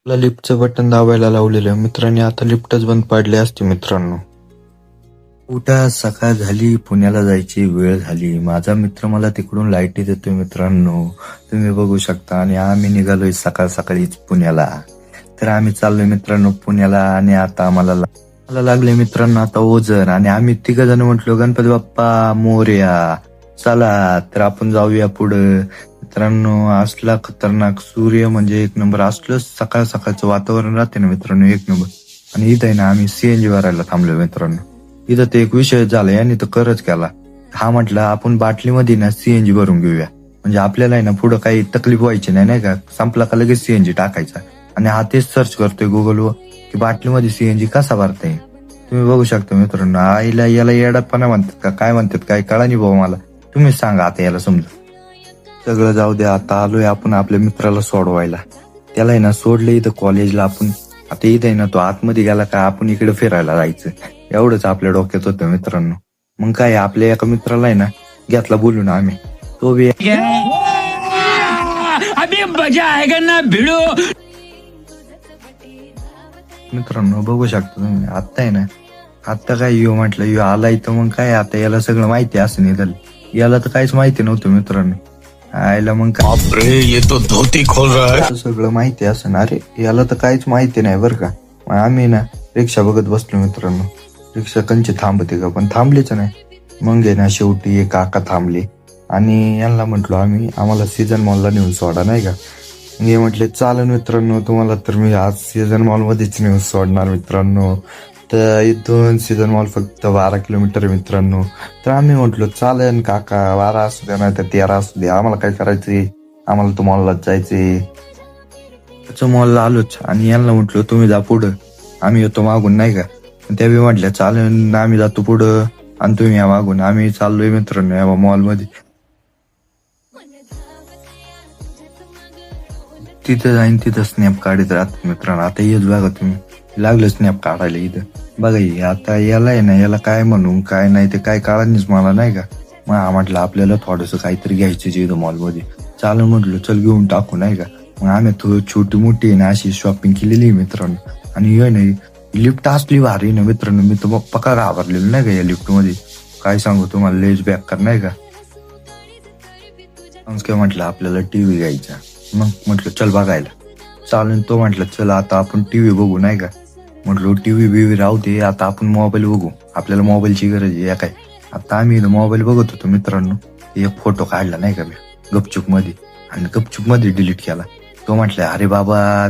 लिफ्टचं button दाबायला लावलेलं मित्रांनी आता लिफ्टच बंद पाडली असती मित्रांनो. उठा, सकाळ झाली, पुण्याला जायची वेळ झाली. माझा मित्र मला तिकडून लाईटी देतोय मित्रांनो, तुम्ही बघू शकता. आणि आम्ही निघालोय सकाळ सकाळीच पुण्याला. तर आम्ही चाललोय मित्रांनो पुण्याला. आणि आता मला लागले मित्रांनो आता ओझर. आणि आम्ही 3 जण म्हटलो गणपती बाप्पा मोरया, चला तर आपण जाऊया पुढं. मित्रांनो असला खतरनाक सूर्य म्हणजे एक नंबर, असलं सकाळ सकाळचं वातावरण राहते ना मित्रांनो एक नंबर. आणि इथं आहे ना आम्ही सीएनजी भरायला थांबलो मित्रांनो. इथं ते एक विषय झाला याने तर करच केला. हा म्हटला आपण बाटलीमध्ये ना सीएनजी भरून घेऊया, म्हणजे आपल्याला आहे ना पुढं काही तकलीफ व्हायची नाही का. संपला का लगेच सीएनजी टाकायचा. आणि हा तेच सर्च करतोय गुगलवर की बाटलीमध्ये सीएनजी कसा भरताय. तुम्ही बघू शकता मित्रांनो. आईला याला येडापणा म्हणतात का काय म्हणतात काय कळा नाही भाऊ मला. तुम्हीच सांगा आता याला समजा. सगळं जाऊ द्या, आता आलोय आपण आपल्या मित्राला सोडवायला. त्याला आहे ना सोडलं इथं कॉलेजला आपण. आता इथं आहे ना तो आतमध्ये गेला का आपण इकडे फिरायला जायचं, एवढंच आपल्या डोक्यात होतं मित्रांनो. मग काय आपल्या एका मित्राला आहे ना घेतला बोलून आम्ही. तो बी अभी मजा आएगा ना भिड़ो. मित्रांनो बघू शकता तुम्ही. आता आहे ना आता काय यो म्हटलं यो आलाय तर मग काय आता याला सगळं माहिती असं निघाल. याला तर काहीच माहिती नव्हतं मित्रांनो. आयला मग अरे ये तो धोती खोल रहा है. सगळं माहिती असं ना. अरे याला तर काहीच माहिती नाही बरं का. मग आम्ही ना रिक्षा बघत बसलो मित्रांनो. रिक्षा कंची थांबते का, पण थांबलीच नाही. मग आहे ना शेवटी एक काका थांबले. आणि यांना म्हटलो आम्ही आम्हाला सीझन मॉलला नेऊन सोडा नाही का. हे म्हटले चालेल मित्रांनो तुम्हाला तर मी आज सीझन मॉल मध्येच नेऊन सोडणार मित्रांनो. तर इथून सीझन मॉल फक्त 12 किलोमीटर आहे मित्रांनो. तर आम्ही म्हटलो चालेल काका 12 असू द्या नाही तर 13 असू द्या, आम्हाला काय करायचंय, आम्हाला तो मॉललाच जायचंय. त्याचं मॉलला आलोच. आणि यांना म्हटलो तुम्ही जा पुढं, आम्ही येतो मागून नाही का. त्या बी म्हटल्या चालेल आम्ही जातो पुढं आणि तुम्ही या मागून. आम्ही चाललोय मित्रांनो या मॉलमध्ये. तिथं जाईन तिथं स्नॅप काढत राहत मित्रांनो. आता येच बघा तुम्ही लागलं स्नॅप काढायला इथं बघा. आता याला आहे ना याला काय म्हणून काय नाही ते काय कळालीच मला नाही का. मग म्हटलं आपल्याला थोडंसं काहीतरी घ्यायचं इथं मॉलमध्ये. चालू म्हटलं चल घेऊन टाकू नाही का. मग आम्ही थोडी छोटी मोठी आहे ना अशी शॉपिंग केलेली मित्रांनो. आणि हे नाही लिफ्ट असली भारी ना मित्रांनो, मी तर पक्का घाबरलेलो नाही का या लिफ्ट मध्ये. काय सांगू तुम्हाला लेज बॅक कर नाही का. काय म्हटलं आपल्याला टीव्ही घ्यायचा. मग म्हटलं चल बघायला. चालेल तो म्हटलं चल आता आपण टीव्ही बघू नाही का. म्हटलं टीव्ही बिव्ही राहू दे, आता आपण मोबाईल बघू, आपल्याला मोबाईलची गरज आहे या काय. आता आम्ही मोबाईल बघत होतो मित्रांनो. एक फोटो काढला नाही का मी गपचूप मध्ये, आणि गपचूप मध्ये डिलीट केला. तो म्हटलं अरे बाबा